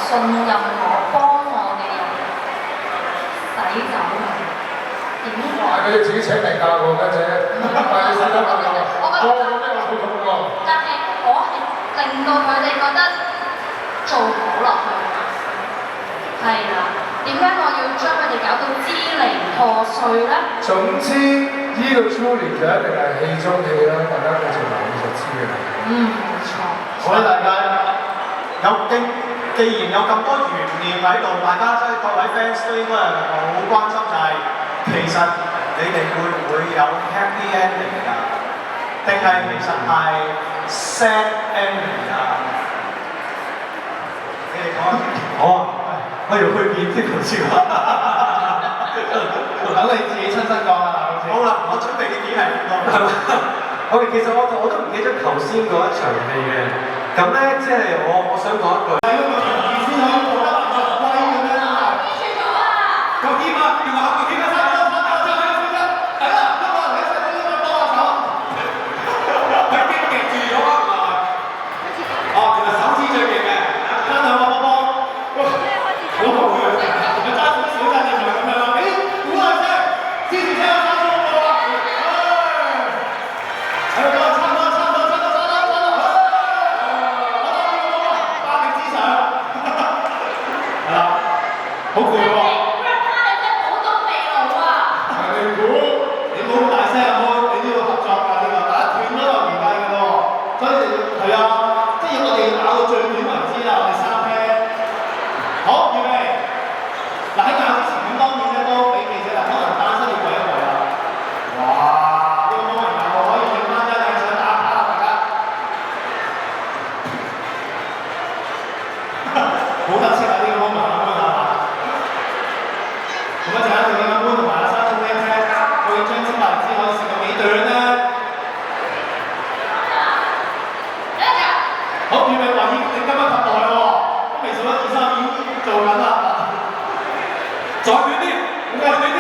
信任我，幫我嘅人洗走佢。點解？佢哋自己請嚟教喎，家姐，但係你洗得啱㗎。我咩我好痛喎。但係我係令到佢哋覺得做好落去。係啦，點解我要將佢哋搞到支離破碎咧？總之，呢個 Julie 就一定係戲中戲啦，大家繼續留意就知嘅啦。冇錯。所以大家既然有咁多懸念喺度，大家即係各位 fans 都應該係好關心，就係其實你哋會唔會有 happy ending 㗎？定係其實係 sad ending 㗎？你哋講下。好啊，我要去演呢個先啦。等你自己親身講啦，老師。好啦，我準備嘅片係點講？其實我都唔記得頭先嗰一場戲嘅。咁咧，即係我想講一句。係嗰個條件先可以做得咁威咁樣啊！輸咗啊！夠謙啊！叫我夠謙啊！係啦，今日嚟一齊呢個幫下手。佢激極住咗啊！哦，原來手指最勁嘅，跟兩個波波。好好嘅，你揸少少陣你就係咁樣啦。鼓勵聲，支持聲啊！揸住我啊！係咁啊！差唔多。好攰喎！好多味路啊！你估你冇咁大聲，你都要合作㗎呢個，大家斷咗就唔計㗎喎。所以係啊，即係我哋要打到最短為止啦，我哋3 pair。好，預備。嗱喺教之前咁當然咧都俾記者嗱，可能單身要跪一跪啦。哇！呢個 moment 又可以影翻張靚相打卡啦，大家。好得戚啊！呢個 moment 啊！咁一陣間仲有阿官同埋阿山中靚車，我影張先話知可以試過幾短咧？好，預備話已經急不及待喎，都未數1、2、3已經做緊啦。再短啲，再短啲。